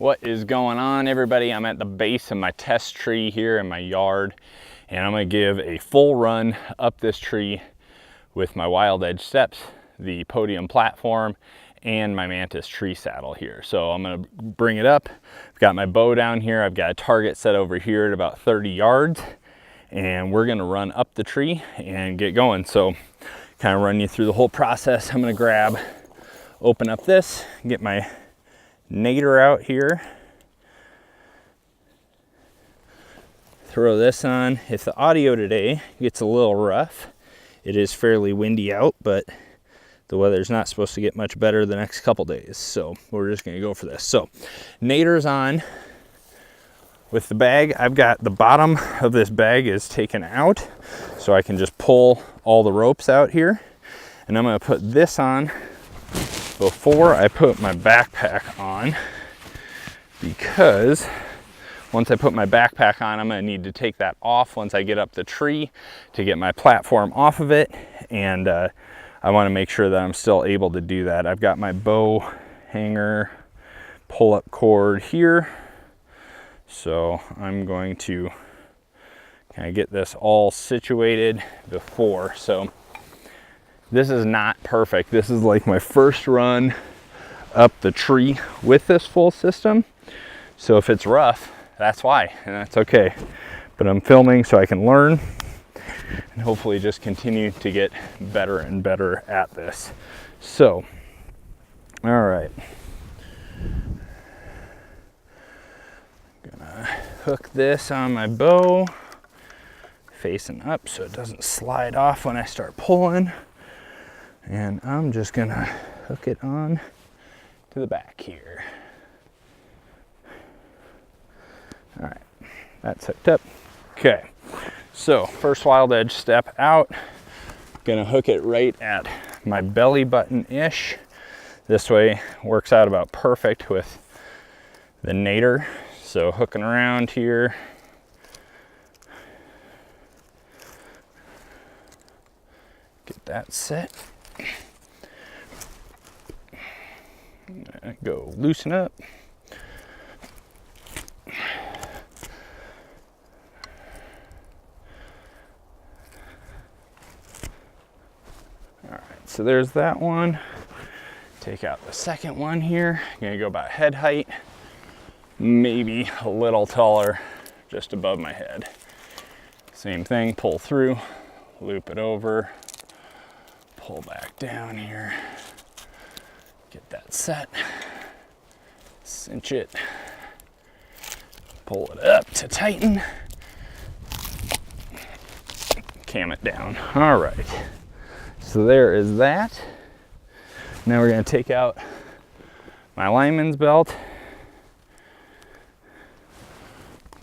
What is going on, everybody? I'm at the base of my test tree here in my yard, and I'm going to give a full run up this tree with my Wild Edge steps, the Podium platform, and my Mantis tree saddle here. So I'm going to bring it up. I've got my bow down here. I've got a target set over here at about 30 yards, and we're going to run up the tree and get going. So kind of run you through the whole process. I'm going to open up this, get my nader out here, throw this on. If the audio today gets a little rough, it is fairly windy out, but the weather's not supposed to get much better the next couple days, so we're just going to go for this. So nader's on. With the bag, I've got the bottom of this bag is taken out, so I can just pull all the ropes out here, and I'm going to put this on before I put my backpack on, because once I put my backpack on, I'm going to need to take that off once I get up the tree to get my platform off of it, and I want to make sure that I'm still able to do that. I've got my bow hanger pull-up cord here, so I'm going to kind of get this all situated before. So this is not perfect. This is like my first run up the tree with this full system. So if it's rough, that's why, and that's okay. But I'm filming so I can learn and hopefully just continue to get better and better at this. So, all right. I'm gonna hook this on my bow, facing up so it doesn't slide off when I start pulling. And I'm just gonna hook it on to the back here. All right, that's hooked up. Okay, so first Wild Edge step out. Gonna hook it right at my belly button-ish. This way works out about perfect with the nader. So hooking around here. Get that set. Go loosen up. All right, so there's that one. Take out the second one here. I'm gonna go about head height, maybe a little taller, just above my head. Same thing, pull through, loop it over, pull back down here. Get that set, cinch it, pull it up to tighten, cam it down. All right, so there is that. Now we're gonna take out my lineman's belt,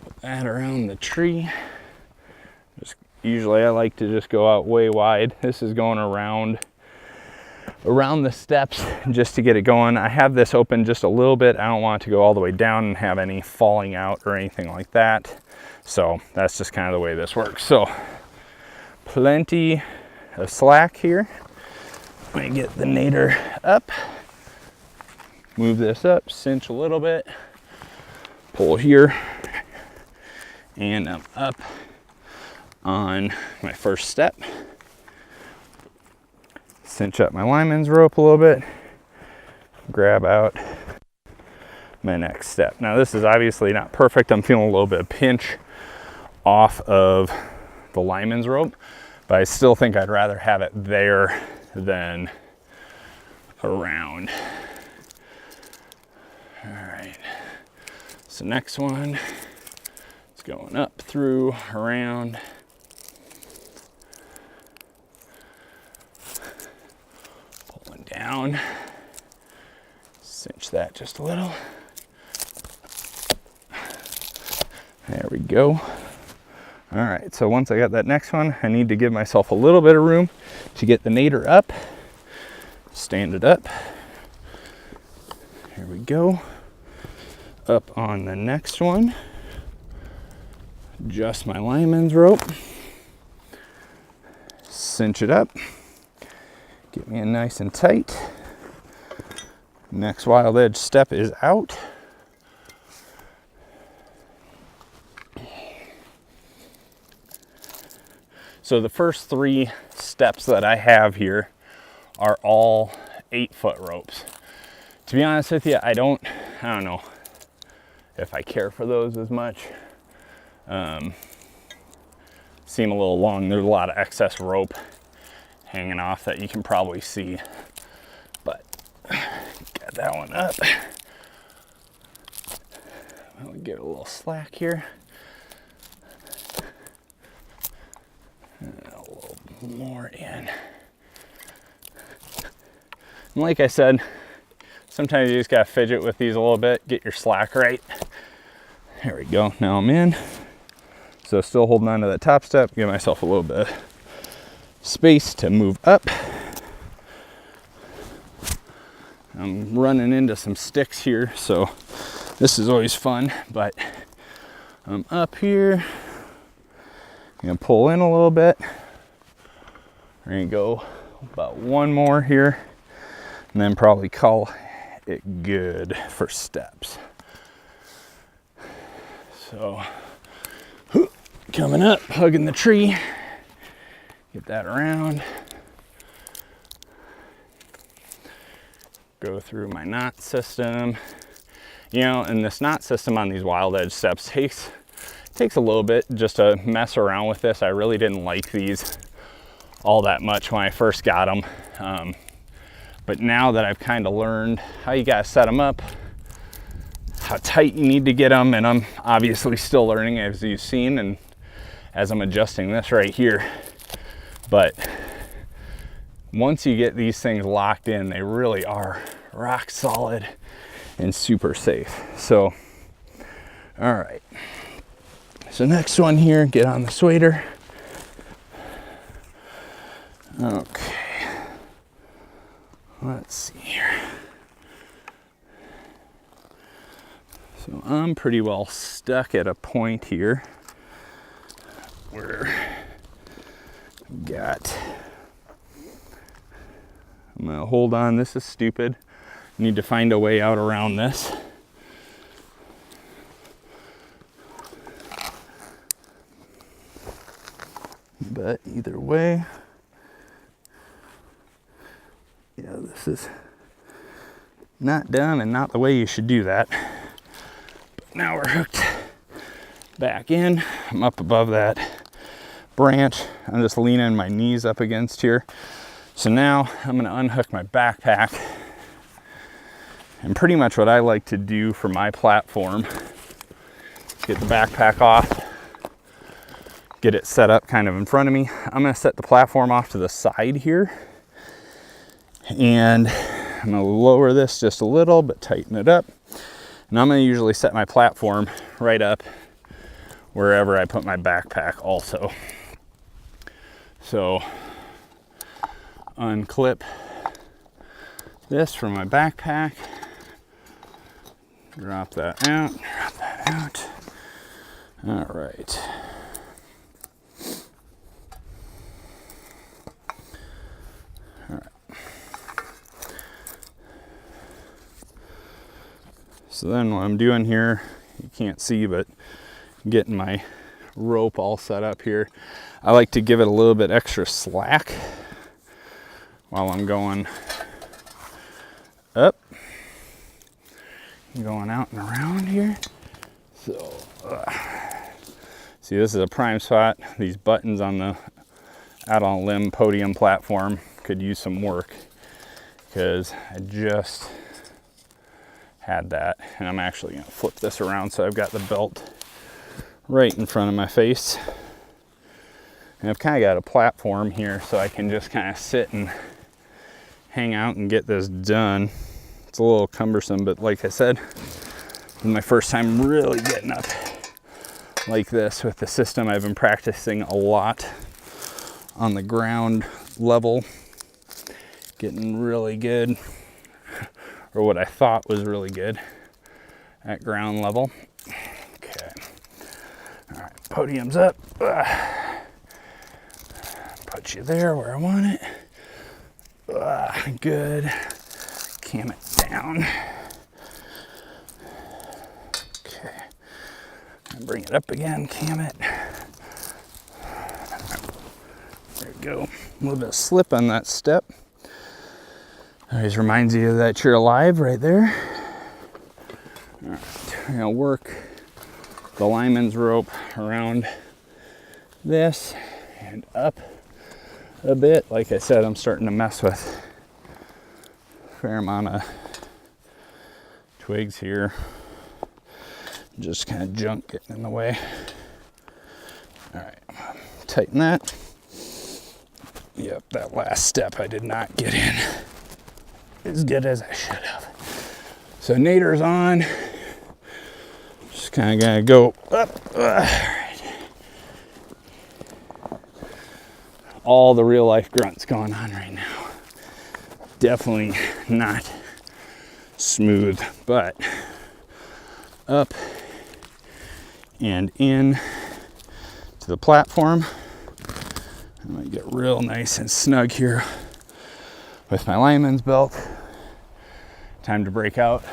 put that around the tree. Usually I like to just go out way wide. This is going around the steps just to get it going. I have this open just a little bit. I don't want it to go all the way down and have any falling out or anything like that. So that's just kind of the way this works. So plenty of slack here. Let me get the nader up. Move this up, cinch a little bit, pull here, and I'm up on my first step. Cinch up my lineman's rope a little bit, grab out my next step. Now this is obviously not perfect. I'm feeling a little bit of pinch off of the lineman's rope, but I still think I'd rather have it there than around. All right, so next one is going up, through, around. Down, cinch that just a little. There we go. All right, so once I got that next one, I need to give myself a little bit of room to get the nader up. Stand it up. Here we go. Up on the next one. Adjust my lineman's rope. Cinch it up. Get me in nice and tight. Next Wild Edge step is out. So the first 3 steps that I have here are all 8-foot ropes. To be honest with you, I don't know if I care for those as much. Seem a little long. There's a lot of excess rope hanging off that you can probably see, but got that one up. I'll get a little slack here. And a little more in. And like I said, sometimes you just gotta fidget with these a little bit, get your slack right. There we go, now I'm in. So still holding on to that top step, give myself a little bit of space to move up. I'm running into some sticks here, so this is always fun, but I'm up here. I'm gonna pull in a little bit. We're gonna go about 1 more here, and then probably call it good for steps. So, coming up, hugging the tree, get that around, go through my knot system. You know, and this knot system on these wild edge steps takes a little bit just to mess around with this. I really didn't like these all that much when I first got them. But now that I've kind of learned how you gotta set them up, how tight you need to get them, and I'm obviously still learning, as you've seen, and as I'm adjusting this right here. But once you get these things locked in, they really are rock solid and super safe. So, all right. So next one here, get on the swader. Okay. Let's see here. So I'm pretty well stuck at a point here where I'm gonna hold on. This is stupid. Need to find a way out around this. But either way, yeah, this is not done and not the way you should do that. But now we're hooked back in. I'm up above that branch. I'm just leaning my knees up against here. So now I'm gonna unhook my backpack. And pretty much what I like to do for my platform, get the backpack off, get it set up kind of in front of me. I'm gonna set the platform off to the side here. And I'm gonna lower this just a little, but tighten it up. And I'm gonna usually set my platform right up wherever I put my backpack also. So, unclip this from my backpack. Drop that out, drop that out. All right. All right. So then what I'm doing here, you can't see, but getting my rope all set up here. I like to give it a little bit extra slack while I'm going up. Going out and around here. So, see, this is a prime spot. These buttons on the out on a limb podium platform could use some work because I just had that. And I'm actually going to flip this around so I've got the belt right in front of my face. And I've kind of got a platform here so I can just kind of sit and hang out and get this done. It's a little cumbersome, but like I said, this is my first time really getting up like this with the system. I've been practicing a lot on the ground level, getting really good, or what I thought was really good at ground level. Okay. All right, podium's up. Put you there where I want it. Good. Cam it down. Okay. And bring it up again, cam it. A little bit of slip on that step. Always reminds you that you're alive right there. All right, we're gonna work the lineman's rope around this and up a bit. Like I said, I'm starting to mess with a fair amount of twigs here. Just kind of junk getting in the way. All right, tighten that. Yep, that last step I did not get in as good as I should have. So nader's on. Just kind of gotta go up. All right. All the real life grunts going on right now. Definitely not smooth, but up and in to the platform. I'm gonna get real nice and snug here with my lineman's belt. Time to break out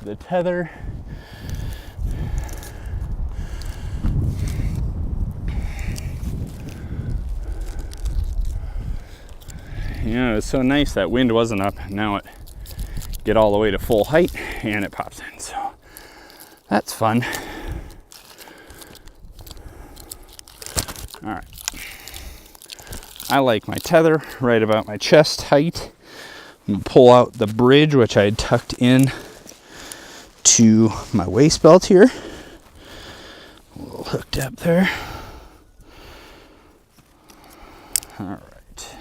the tether. You know, it's so nice that wind wasn't up. Now it get all the way to full height and it pops in. So that's fun. All right. I like my tether right about my chest height. I'm gonna pull out the bridge, which I had tucked in to my waist belt here. A little hooked up there. All right.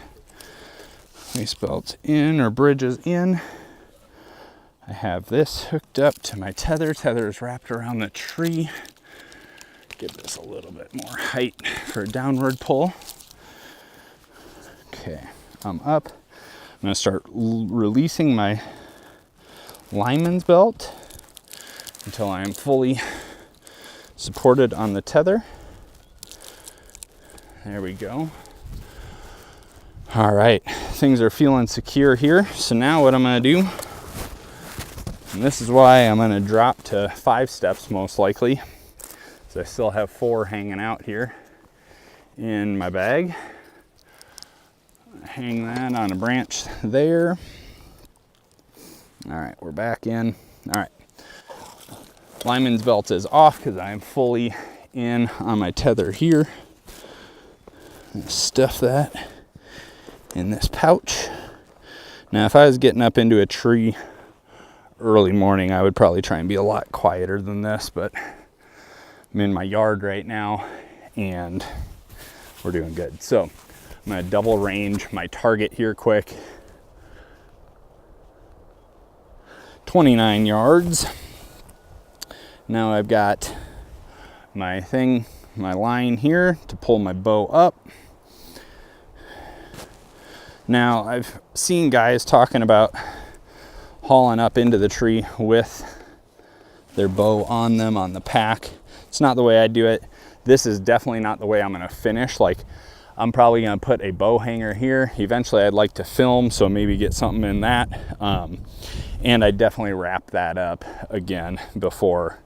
Waist belt's in, or bridge is in. I have this hooked up to my tether. Tether is wrapped around the tree. Give this a little bit more height for a downward pull. Okay, I'm up. I'm gonna start releasing my lineman's belt until I am fully supported on the tether. There we go. All right, things are feeling secure here. So now what I'm gonna do, and this is why I'm gonna drop to 5 steps most likely. So I still have 4 hanging out here in my bag. Hang that on a branch there. All right, we're back in. All right, lineman's belt is off because I am fully in on my tether here. Stuff that in this pouch. Now, if I was getting up into a tree early morning, I would probably try and be a lot quieter than this, but I'm in my yard right now and we're doing good. So I'm gonna double range my target here quick. 29 yards. Now I've got my thing, my line here to pull my bow up. Now I've seen guys talking about hauling up into the tree with their bow on them on the pack. It's not the way I do it. This is definitely not the way I'm gonna finish. Like, I'm probably gonna put a bow hanger here. Eventually I'd like to film, so maybe get something in that. And I definitely wrap that up again before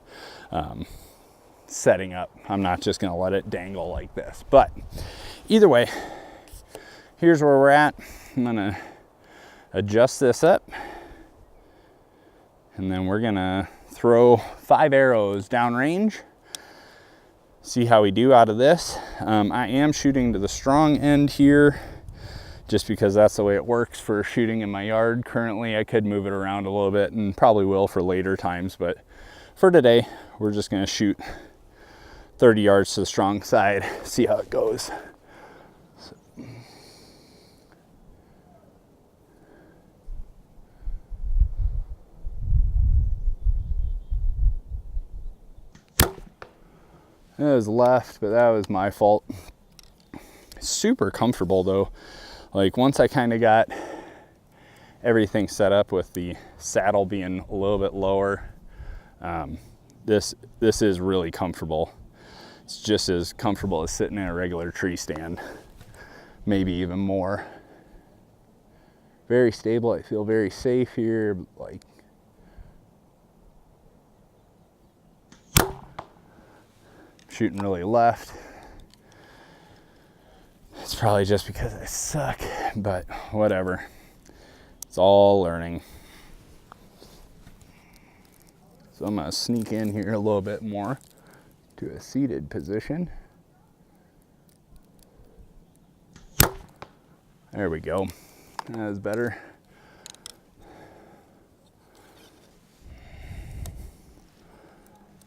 setting up. I'm not just gonna let it dangle like this. But either way, here's where we're at. I'm gonna adjust this up and then we're gonna throw 5 arrows downrange. See how we do out of this. I am shooting to the strong end here just because that's the way it works for shooting in my yard currently. I could move it around a little bit and probably will for later times, but for today, we're just gonna shoot 30 yards to the strong side, see how it goes. It was left, but that was my fault. Super comfortable though. Like, once I kind of got everything set up with the saddle being a little bit lower, this is really comfortable. It's just as comfortable as sitting in a regular tree stand, maybe even more. Very stable. I feel very safe here. Like, shooting really left. It's probably just because I suck, but whatever. It's all learning. So I'm gonna sneak in here a little bit more to a seated position. There we go. That is better.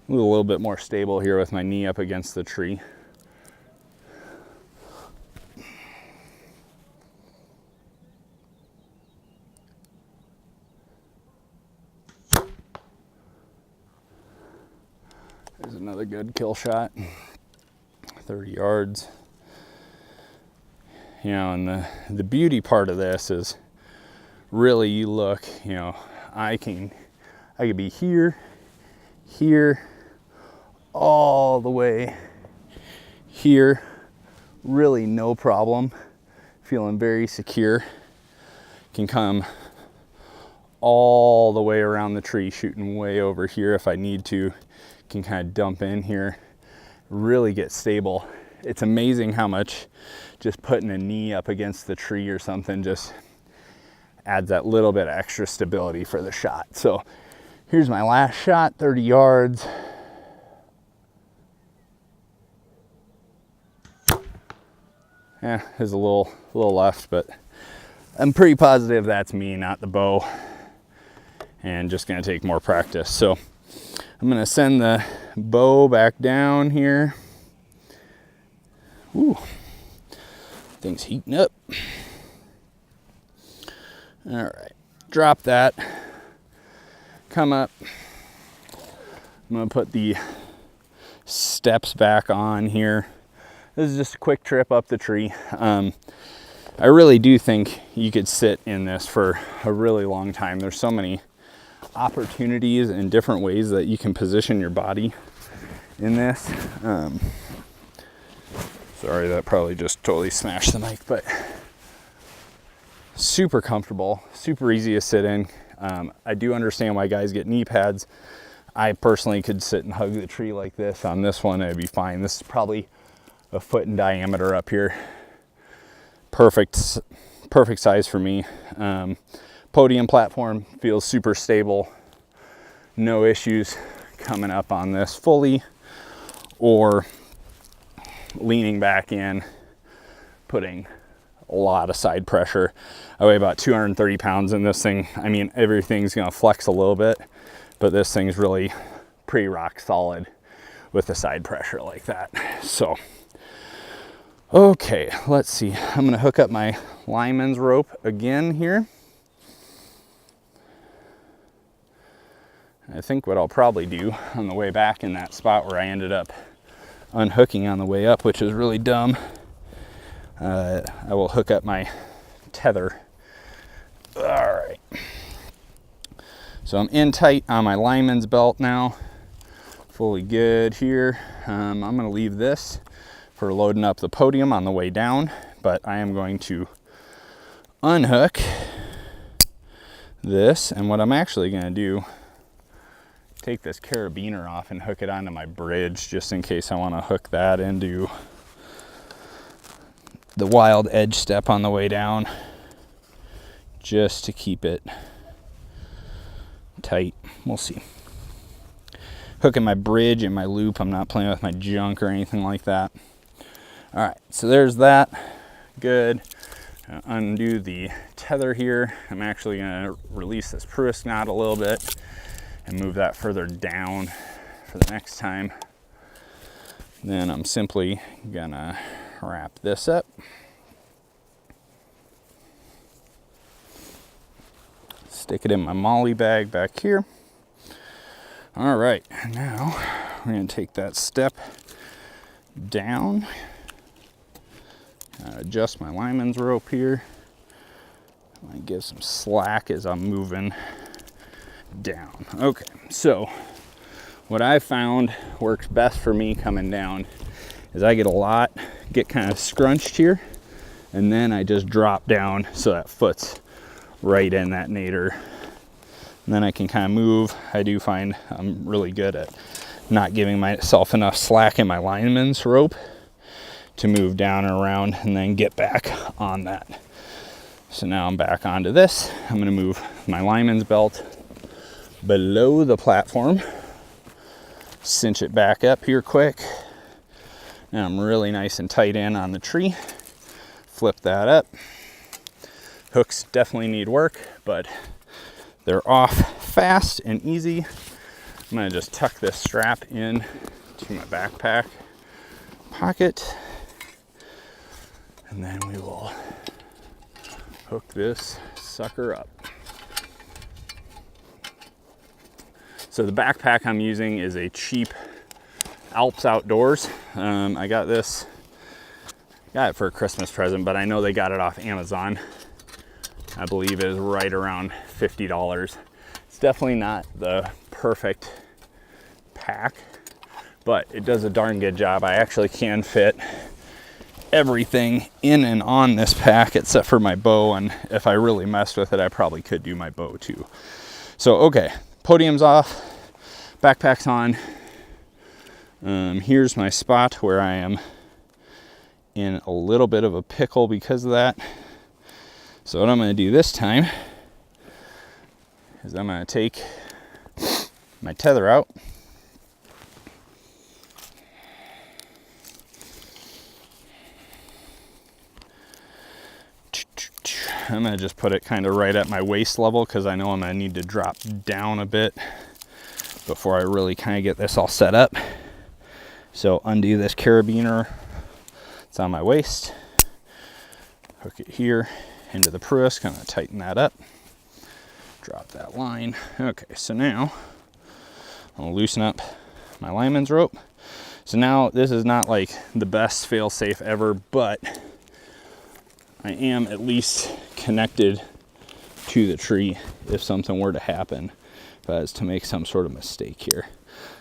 A little bit more stable here with my knee up against the tree. There's another good kill shot. 30 yards. You know, and the beauty part of this is really you look, you know, I could be here, all the way here, really no problem, feeling very secure. Can come all the way around the tree, shooting way over here if I need to. Can kind of dump in here, really get stable. It's amazing how much just putting a knee up against the tree or something just adds that little bit of extra stability for the shot. So here's my last shot, 30 yards. Yeah, there's a little left, but I'm pretty positive that's me, not the bow. And just gonna take more practice. So I'm gonna send the bow back down here. Ooh, thing's heating up. All right, drop that, come up. I'm gonna put the steps back on here. This is just a quick trip up the tree. I really do think you could sit in this for a really long time. There's so many opportunities and different ways that you can position your body in this. Sorry, that probably just totally smashed the mic, but super comfortable, super easy to sit in. I do understand why guys get knee pads. I personally could sit and hug the tree like this. On this one, it'd be fine. This is probably a foot in diameter up here. Perfect size for me. Podium platform feels super stable. No issues coming up on this fully or leaning back in, putting a lot of side pressure. I weigh about 230 pounds in this thing. I mean, everything's gonna flex a little bit, but this thing's really pretty rock solid with the side pressure like that. So, okay, let's see. I'm gonna hook up my lineman's rope again here. I think what I'll probably do on the way back in that spot where I ended up unhooking on the way up, which is really dumb, I will hook up my tether. All right. So I'm in tight on my lineman's belt now. Fully good here. I'm gonna leave this for loading up the podium on the way down, but I am going to unhook this, and what I'm actually gonna do, take this carabiner off and hook it onto my bridge just in case I want to hook that into the wild edge step on the way down, just to keep it tight. We'll see. Hooking my bridge and my loop. I'm not playing with my junk or anything like that. All right, so there's that. Good. Undo the tether here. I'm actually going to release this Pruis knot a little bit and move that further down for the next time. Then I'm simply gonna wrap this up. Stick it in my molly bag back here. All right, now we're gonna take that step down. Adjust my lineman's rope here. I give some slack as I'm moving down. Okay, so what I found works best for me coming down is I get kind of scrunched here, and then I just drop down so that foot's right in that nadir. And then I can kind of move. I do find I'm really good at not giving myself enough slack in my lineman's rope to move down and around and then get back on that. So now I'm back onto this. I'm gonna move my lineman's belt below the platform, cinch it back up here quick. Now I'm really nice and tight in on the tree. Flip that up. Hooks definitely need work, but they're off fast and easy. I'm gonna just tuck this strap in to my backpack pocket, and then we will hook this sucker up. So the backpack I'm using is a cheap Alps Outdoors. I got it for a Christmas present, but I know they got it off Amazon. I believe it is right around $50. It's definitely not the perfect pack, but it does a darn good job. I actually can fit everything in and on this pack except for my bow, and if I really messed with it, I probably could do my bow too. So okay, podium's off, backpack's on. Here's my spot where I am in a little bit of a pickle because of that. So what I'm going to do this time is I'm going to take my tether out. I'm going to just put it kind of right at my waist level because I know I'm going to need to drop down a bit before I really kind of get this all set up. So undo this carabiner. It's on my waist. Hook it here into the Pruis, kind of tighten that up. Drop that line. Okay, so now I'll loosen up my lineman's rope. So now this is not like the best fail-safe ever, but I am at least connected to the tree if something were to happen, if I was to make some sort of mistake here.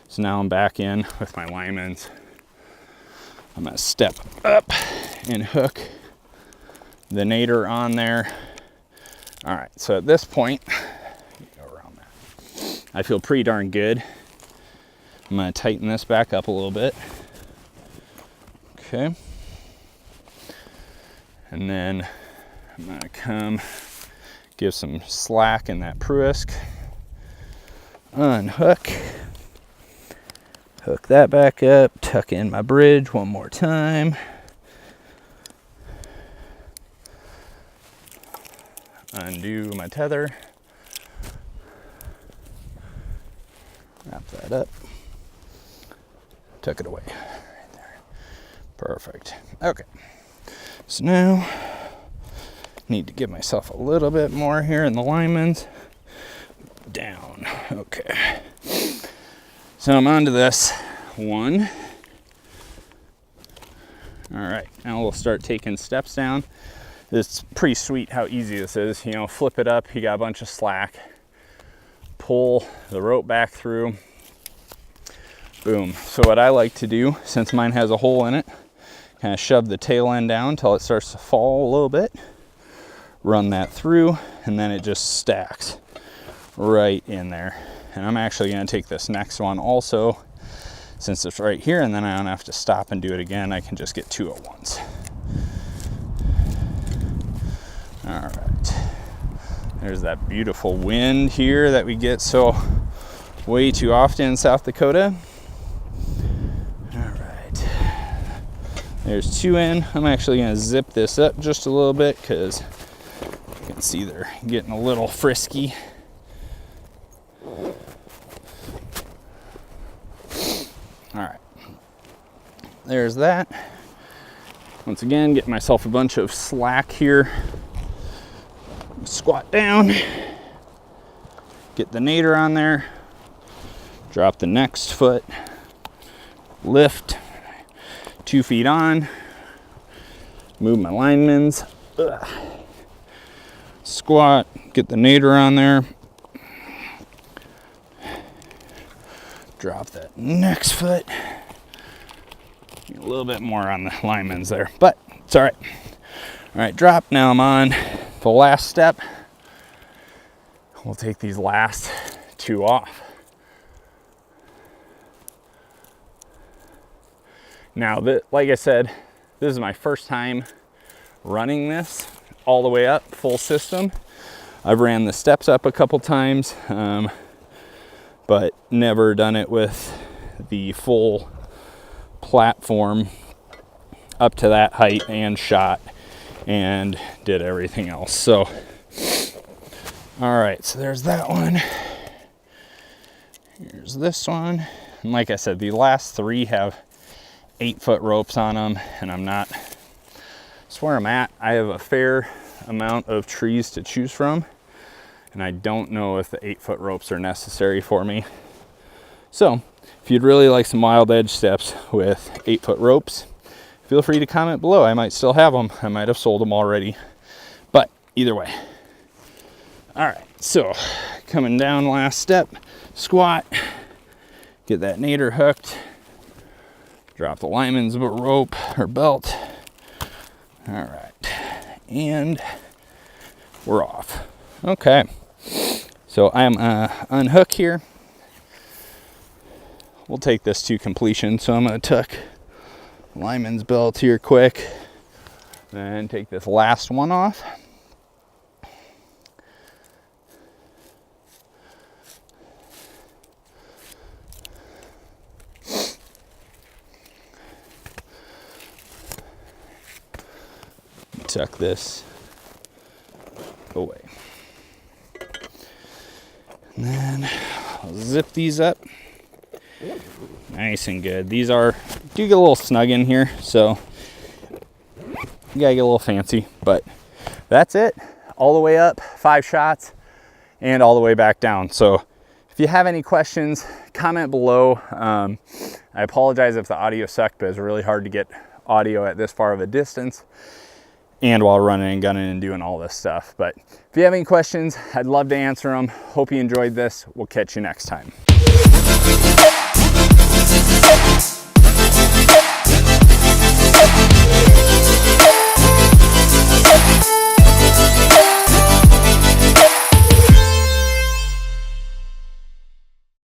So now I'm back in with my lineman's. I'm gonna step up and hook the nader on there. All right, so at this point, go around that. I feel pretty darn good. I'm gonna tighten this back up a little bit. Okay. And then I'm gonna come give some slack in that Pruis. Unhook. Hook that back up, tuck in my bridge one more time. Undo my tether. Wrap that up. Tuck it away. Right there. Perfect. Okay. So now, need to give myself a little bit more here in the lineman's. Down. Okay. So I'm onto this one. All right, now we'll start taking steps down. It's pretty sweet how easy this is. You know, flip it up, you got a bunch of slack. Pull the rope back through. Boom. So what I like to do, since mine has a hole in it, kind of shove the tail end down until it starts to fall a little bit. Run that through, and then it just stacks right in there. And I'm actually going to take this next one also, since it's right here, and then I don't have to stop and do it again. I can just get two at once. All right. There's that beautiful wind here that we get so way too often in South Dakota. All right. There's two in. I'm actually going to zip this up just a little bit because you can see they're getting a little frisky. All right, there's that. Once again, get myself a bunch of slack here. Squat down, get the nader on there, drop the next foot, lift, 2 feet on, move my lineman's, squat, get the nader on there, drop that next foot. A little bit more on the lineman's there, but it's all right. All right, drop. Now I'm on the last step. We'll take these last 2 off. Now, like I said, This is my first time running this all the way up, full system. I've ran the steps up a couple times, but never done it with the full platform up to that height and shot and did everything else. So, all right, so there's that one. Here's this one. And like I said, the last 3 have 8-foot ropes on them, and that's where I'm at. I have a fair amount of trees to choose from, and I don't know if the 8-foot ropes are necessary for me. So if you'd really like some wild edge steps with 8-foot ropes, feel free to comment below. I might still have them. I might have sold them already, but either way. All right, so coming down, last step, squat, get that nader hooked, drop the lineman's rope or belt. All right, and we're off. Okay, so I'm unhook here. We'll take this to completion. So I'm going to tuck lineman's belt here quick and take this last one off. Tuck this away. And then I'll zip these up. Nice and good. These do get a little snug in here, so you gotta get a little fancy, but that's it. All the way up, 5 shots, and all the way back down. So if you have any questions, comment below. I apologize if the audio sucked, but it's really hard to get audio at this far of a distance and while running and gunning and doing all this stuff. But if you have any questions, I'd love to answer them. Hope you enjoyed this. We'll catch you next time.